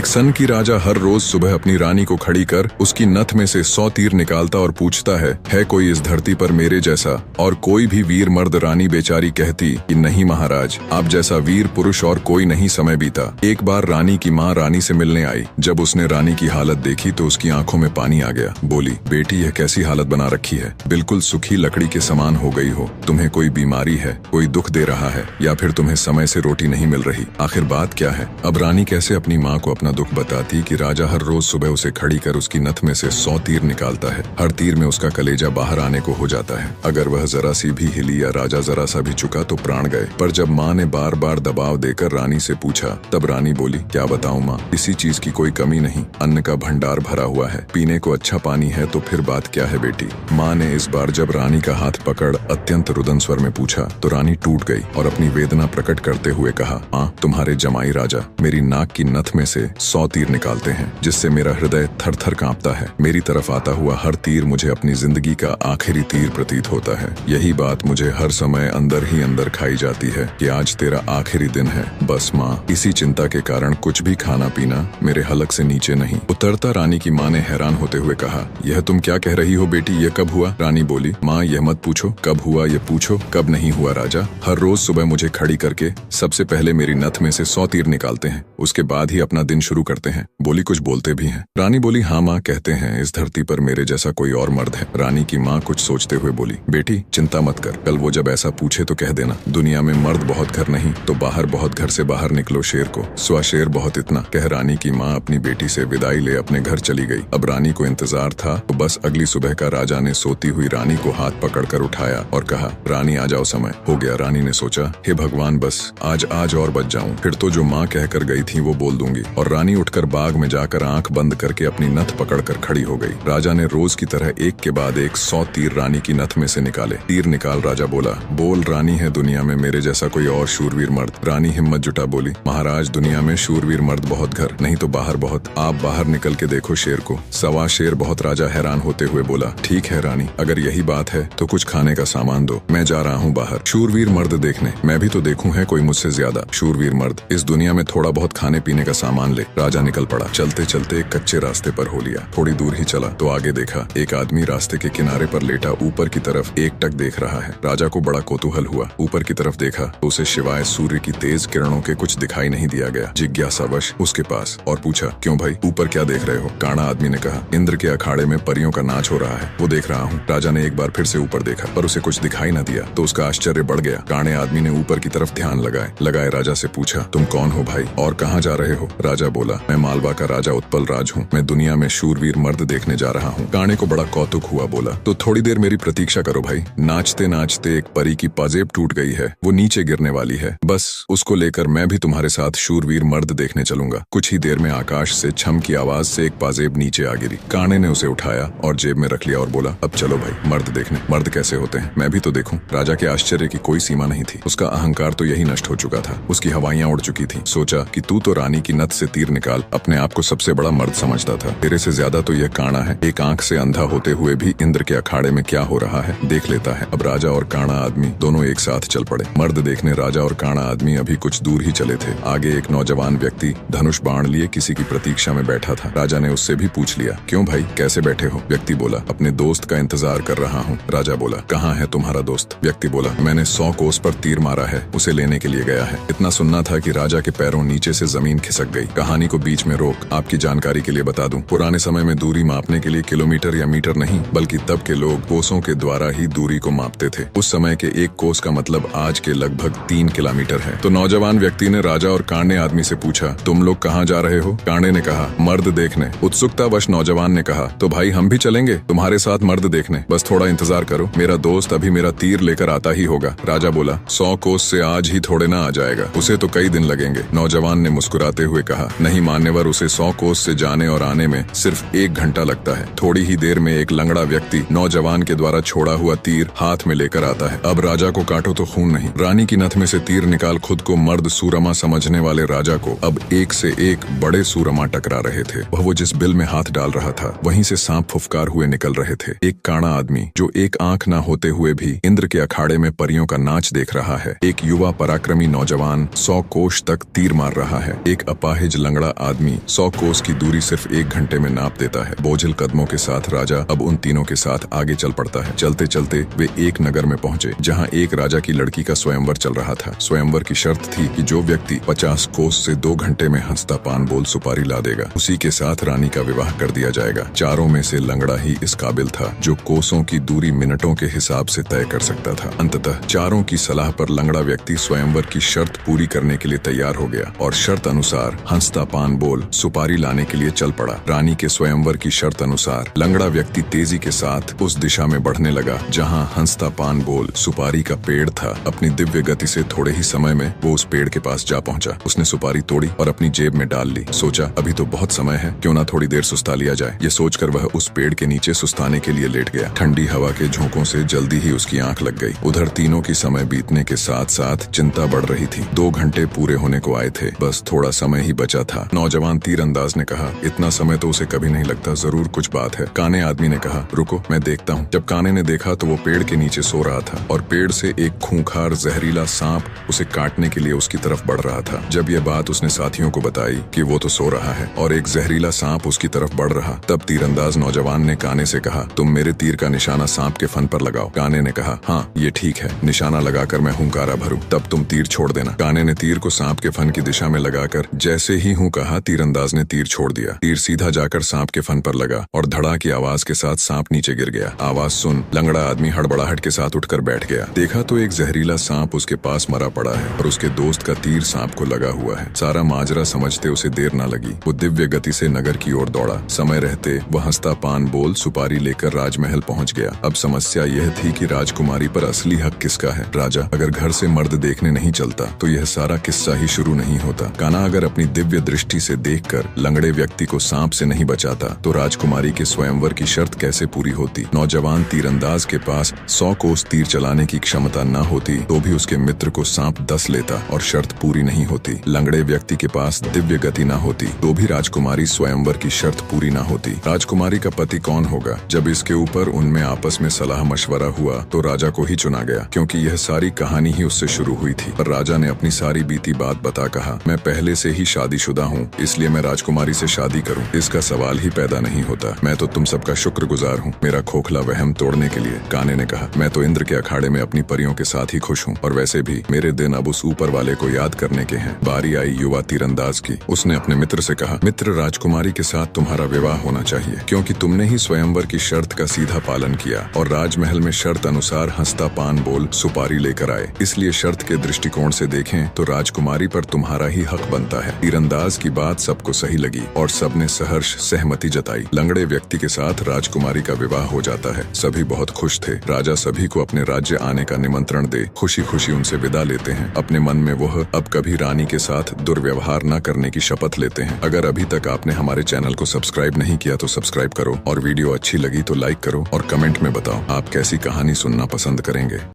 एक सन की राजा हर रोज सुबह अपनी रानी को खड़ी कर उसकी नथ में से 100 तीर निकालता और पूछता है कोई इस धरती पर मेरे जैसा? और कोई भी वीर मर्द रानी बेचारी कहती कि नहीं महाराज, आप जैसा वीर पुरुष और कोई नहीं समय बीता। एक बार रानी की माँ रानी से मिलने आई। जब उसने रानी की हालत देखी तो उसकी आंखों में पानी आ गया। बोली, बेटी यह कैसी हालत बना रखी है? बिल्कुल सूखी लकड़ी के समान हो गई हो। तुम्हें कोई बीमारी है, कोई दुख दे रहा है, या फिर तुम्हें समय से रोटी नहीं मिल रही? आखिर बात क्या है? अब रानी कैसे अपनी माँ को अपना दुख बताती कि राजा हर रोज सुबह उसे खड़ी कर उसकी नथ में से 100 तीर निकालता है। हर तीर में उसका कलेजा बाहर आने को हो जाता है। अगर वह जरा सी भी हिली या राजा जरा सा भी चुका तो प्राण गए। पर जब माँ ने बार बार दबाव देकर रानी से पूछा, तब रानी बोली, क्या बताऊं माँ, किसी चीज की कोई कमी नहीं। अन्न का भंडार भरा हुआ है, पीने को अच्छा पानी है, तो फिर बात क्या है बेटी? माँ ने इस बार जब रानी का हाथ पकड़ अत्यंत रुदन स्वर में पूछा तो रानी टूट गई और अपनी वेदना प्रकट करते हुए कहा, माँ, तुम्हारे जमाई राजा मेरी नाक की नथ में से 100 तीर निकालते हैं, जिससे मेरा हृदय थर थर कांपता है। मेरी तरफ आता हुआ हर तीर मुझे अपनी जिंदगी का आखिरी तीर प्रतीत होता है। यही बात मुझे हर समय अंदर ही अंदर खाई जाती है कि आज तेरा आखिरी दिन है। बस माँ, इसी चिंता के कारण कुछ भी खाना पीना मेरे हलक से नीचे नहीं उतरता। रानी की माँ ने हैरान होते हुए कहा, यह तुम क्या कह रही हो बेटी, ये कब हुआ? रानी बोली, माँ यह मत पूछो कब हुआ, ये पूछो कब नहीं हुआ। राजा हर रोज सुबह मुझे खड़ी करके सबसे पहले मेरी नथ में से 100 तीर निकालते हैं, उसके बाद ही अपना दिन शुरू करते हैं। बोली, कुछ बोलते भी हैं? रानी बोली, हाँ माँ, कहते हैं इस धरती पर मेरे जैसा कोई और मर्द है। रानी की माँ कुछ सोचते हुए बोली, बेटी चिंता मत कर, कल वो जब ऐसा पूछे तो कह देना, दुनिया में मर्द बहुत घर नहीं तो बाहर बहुत घर से बाहर निकलो शेर को, स्वा शेर बहुत इतना। कह रानी की माँ अपनी बेटी से विदाई ले अपने घर चली गई। अब रानी को इंतजार था तो बस अगली सुबह का राजा ने सोती हुई रानी को हाथ पकड़कर उठाया और कहा, रानी आ जाओ, समय हो गया। रानी ने सोचा, हे भगवान, बस आज और बच जाऊं, फिर तो जो माँ कहकर गई थी वो बोल दूंगी। और रानी उठकर बाग में जाकर आंख बंद करके अपनी नथ पकड़कर खड़ी हो गई। राजा ने रोज की तरह एक के बाद एक 100 तीर रानी की नथ में से निकाले। तीर निकाल राजा बोला, बोल रानी है दुनिया में मेरे जैसा कोई और शूरवीर मर्द? रानी हिम्मत जुटा बोली, महाराज दुनिया में शूरवीर मर्द बहुत घर नहीं तो बाहर बहुत, आप बाहर निकल के देखो शेर को। सवा शेर बहुत। राजा हैरान होते हुए बोला, ठीक है रानी, अगर यही बात है तो कुछ खाने का सामान दो, मैं जा रहा हूँ बाहर शूरवीर मर्द देखने। मैं भी तो देखूं है कोई मुझसे ज्यादा शूरवीर मर्द। इस दुनिया में थोड़ा बहुत खाने पीने का सामान ले। राजा निकल पड़ा। चलते चलते एक कच्चे रास्ते पर हो लिया। थोड़ी दूर ही चला तो आगे देखा एक आदमी रास्ते के किनारे पर लेटा ऊपर की तरफ एकटक देख रहा है। राजा को बड़ा कौतूहल हुआ। ऊपर की तरफ देखा तो उसे सिवाय सूर्य की तेज किरणों के कुछ दिखाई नहीं दिया गया। जिज्ञासावश उसके पास और पूछा, क्यों भाई, ऊपर क्या देख रहे हो? काना आदमी ने कहा, इंद्र के अखाड़े में परियों का नाच हो रहा है, वो देख रहा हूँ। राजा ने एक बार फिर से ऊपर देखा पर उसे कुछ दिखाई न दिया तो उसका आश्चर्य बढ़ गया। काने आदमी ने ऊपर की तरफ ध्यान लगाए राजा से पूछा, तुम कौन हो भाई और कहाँ जा रहे हो? राजा बोला, मैं मालवा का राजा उत्पल राज हूँ, मैं दुनिया में शूरवीर मर्द देखने जा रहा हूँ। काने को बड़ा कौतुक हुआ। बोला, तो थोड़ी देर मेरी प्रतीक्षा करो भाई। नाचते नाचते एक परी की पाजेब टूट गई है, वो नीचे गिरने वाली है, बस उसको लेकर मैं भी तुम्हारे साथ शूरवीर मर्द देखने चलूंगा। कुछ ही देर में आकाश से छम की आवाज से एक पाजेब नीचे आ गिरी। काने ने उसे उठाया और जेब में रख लिया और बोला, अब चलो भाई मर्द देखने। मर्द कैसे होते हैं मैं भी तो देखूं। राजा के आश्चर्य की कोई सीमा नहीं थी। उसका अहंकार तो यही नष्ट हो चुका था, उसकी हवाइयां उड़ चुकी थी। सोचा कि तू तो रानी की नथ से तीर निकाल अपने आप को सबसे बड़ा मर्द समझता था, तेरे से ज्यादा तो यह काना है। एक आंख से अंधा होते हुए भी इंद्र के अखाड़े में क्या हो रहा है देख लेता है। अब राजा और काना आदमी दोनों एक साथ चल पड़े। मर्द देखने राजा और काना आदमी अभी कुछ दूर ही चले थे। आगे एक नौजवान व्यक्ति धनुष बाण लिए किसी की प्रतीक्षा में बैठा था। राजा ने उससे भी पूछ लिया, क्यों भाई कैसे बैठे हो? व्यक्ति बोला, अपने दोस्त का इंतजार कर रहा हूँ। राजा बोला, कहाँ है तुम्हारा दोस्त? व्यक्ति बोला, मैंने 100 कोस पर तीर मारा है, उसे लेने के लिए गया है। इतना सुनना था कि राजा के पैरों नीचे से जमीन खिसक गई। कहानी को बीच में रोक आपकी जानकारी के लिए बता दूं, पुराने समय में दूरी मापने के लिए किलोमीटर या मीटर नहीं बल्कि तब के लोग कोसों के द्वारा ही दूरी को मापते थे। उस समय के एक कोस का मतलब आज के लगभग 3 किलोमीटर है। तो नौजवान व्यक्ति ने राजा और कांडे आदमी से पूछा, तुम लोग कहाँ जा रहे हो? कांडे ने कहा, मर्द देखने। उत्सुकतावश नौजवान ने कहा, तो भाई हम भी चलेंगे तुम्हारे साथ मर्द देखने, बस थोड़ा इंतजार करो, मेरा दोस्त अभी मेरा तीर लेकर आता ही होगा। राजा बोला, 100 कोस से आज ही थोड़े ना आ जाएगा, उसे तो कई दिन लगेंगे। नौजवान ने मुस्कुराते हुए कहा, नहीं मान्यवर, उसे 100 कोस से जाने और आने में सिर्फ 1 घंटा लगता है। थोड़ी ही देर में एक लंगड़ा व्यक्ति नौजवान के द्वारा छोड़ा हुआ तीर हाथ में लेकर आता है। अब राजा को काटो तो खून नहीं। रानी की नथ में से तीर निकाल खुद को मर्द सूरमा समझने वाले राजा को अब एक से एक बड़े सूरमा टकरा रहे थे। वो जिस बिल में हाथ डाल रहा था वहीं से सांप फुफकार हुए निकल रहे थे। एक काना आदमी जो एक आंख न होते हुए भी इंद्र के अखाड़े में परियों का नाच देख रहा है। एक युवा पराक्रमी नौजवान 100 कोश तक तीर मार रहा है। एक अपाहिज लंगड़ा आदमी 100 कोस की दूरी सिर्फ 1 घंटे में नाप देता है। बोझिल कदमों के साथ राजा अब उन तीनों के साथ आगे चल पड़ता है। चलते चलते वे एक नगर में पहुंचे जहां एक राजा की लड़की का स्वयंवर चल रहा था। स्वयंवर की शर्त थी कि जो व्यक्ति 50 कोस से 2 घंटे में हंसता पान बोल सुपारी ला देगा, उसी के साथ रानी का विवाह कर दिया जाएगा। चारों में से लंगड़ा ही इस काबिल था जो कोसों की दूरी मिनटों के हिसाब से तय कर सकता था। अंततः चारों की सलाह पर लंगड़ा व्यक्ति स्वयंवर की शर्त पूरी करने के लिए तैयार हो गया और शर्त अनुसार हंसता पान बोल सुपारी लाने के लिए चल पड़ा। रानी के स्वयंवर की शर्त अनुसार लंगड़ा व्यक्ति तेजी के साथ उस दिशा में बढ़ने लगा जहां हंसता पान बोल सुपारी का पेड़ था। अपनी दिव्य गति से थोड़े ही समय में वो उस पेड़ के पास जा पहुंचा। उसने सुपारी तोड़ी और अपनी जेब में डाल ली। सोचा अभी तो बहुत समय है, क्यों ना थोड़ी देर सुस्ता लिया जाए। ये सोचकर वह उस पेड़ के नीचे सुस्ताने के लिए लेट गया। ठंडी हवा के झोंकों से जल्दी ही उसकी आंख लग गई। उधर तीनों की समय बीतने के साथ साथ चिंता बढ़ रही थी। 2 घंटे पूरे होने को आए थे, बस थोड़ा समय ही बचा था। नौजवान तीरंदाज ने कहा, इतना समय तो उसे कभी नहीं लगता, जरूर कुछ बात है। काने आदमी ने कहा, रुको मैं देखता हूँ। जब काने ने देखा तो वो पेड़ के नीचे सो रहा था और पेड़ से एक खूंखार जहरीला सांप उसे काटने के लिए उसकी तरफ बढ़ रहा था। जब यह बात उसने साथियों को बताई कि वो तो सो रहा है और एक जहरीला सांप उसकी तरफ बढ़ रहा, तब तीरंदाज नौजवान ने काने से कहा, तुम मेरे तीर का निशाना सांप के फन पर लगाओ। काने ने कहा, हाँ ये ठीक है, निशाना लगाकर मैं हुंकारा भरूं, तब तुम तीर छोड़ देना। काने ने तीर को सांप के फन की दिशा में लगाकर जैसे ही हूं कहा, तीरंदाज ने तीर छोड़ दिया। तीर सीधा जाकर सांप के फन पर लगा और धड़ा की आवाज के साथ सांप नीचे गिर गया। आवाज सुन लंगड़ा आदमी हड़बड़ाहट के साथ उठकर बैठ गया। देखा तो एक जहरीला सांप उसके पास मरा पड़ा है और उसके दोस्त का तीर सांप को लगा हुआ है। सारा माजरा समझते उसे देर न लगी। वो दिव्य गति से नगर की ओर दौड़ा। समय रहते वह हंसता पान बोल सुपारी लेकर राजमहल पहुंच गया। अब समस्या यह थी कि राजकुमारी पर असली हक किसका है। राजा अगर घर से मर्द देखने नहीं चलता तो यह सारा किस्सा ही शुरू नहीं होता। काना अगर अपनी दिव्य दृष्टि से देखकर लंगड़े व्यक्ति को सांप से नहीं बचाता तो राजकुमारी के स्वयंवर की शर्त कैसे पूरी होती। नौजवान तीरंदाज के पास 100 कोस तीर चलाने की क्षमता न होती तो भी उसके मित्र को सांप 10 लेता और शर्त पूरी नहीं होती। लंगड़े व्यक्ति के पास दिव्य गति न होती तो भी राजकुमारी स्वयंवर की शर्त पूरी न होती। राजकुमारी का पति कौन होगा? जब इसके ऊपर उनमें आपस में सलाह मशवरा हुआ तो राजा को ही चुना गया, क्योंकि यह सारी कहानी ही उससे शुरू हुई थी। पर राजा ने अपनी सारी बीती बात बता कहा, मैं पहले से ही शादीशुदा हूँ, इसलिए मैं राजकुमारी से शादी करूँ, इसका सवाल ही पैदा नहीं होता। मैं तो तुम सबका शुक्रगुजार हूँ मेरा खोखला वहम तोड़ने के लिए। काने ने कहा, मैं तो इंद्र के अखाड़े में अपनी परियों के साथ ही खुश हूँ और वैसे भी मेरे दिन अब उस ऊपर वाले को याद करने के हैं। बारी आई युवा तीरंदाज की। उसने अपने मित्र से कहा, मित्र राजकुमारी के साथ तुम्हारा विवाह होना चाहिए, क्योंकि तुमने ही स्वयंवर की शर्त का सीधा पालन किया और राजमहल में शर्त अनुसार हंसता पान बोल सुपारी लेकर आए। इसलिए शर्त के दृष्टिकोण से देखें तो राजकुमारी पर तुम्हारा ही हक बनता है। तीरंदाज की बात सबको सही लगी और सबने सहर्ष सहमति जताई। लंगड़े व्यक्ति के साथ राजकुमारी का विवाह हो जाता है। सभी बहुत खुश थे। राजा सभी को अपने राज्य आने का निमंत्रण दे खुशी खुशी उनसे विदा लेते हैं। अपने मन में वह अब कभी रानी के साथ दुर्व्यवहार न करने की शपथ लेते हैं। अगर अभी तक आपने हमारे चैनल को सब्सक्राइब नहीं किया तो सब्सक्राइब करो और वीडियो अच्छी लगी तो लाइक करो और कमेंट में बताओ आप कैसी कहानी सुनना पसंद करेंगे।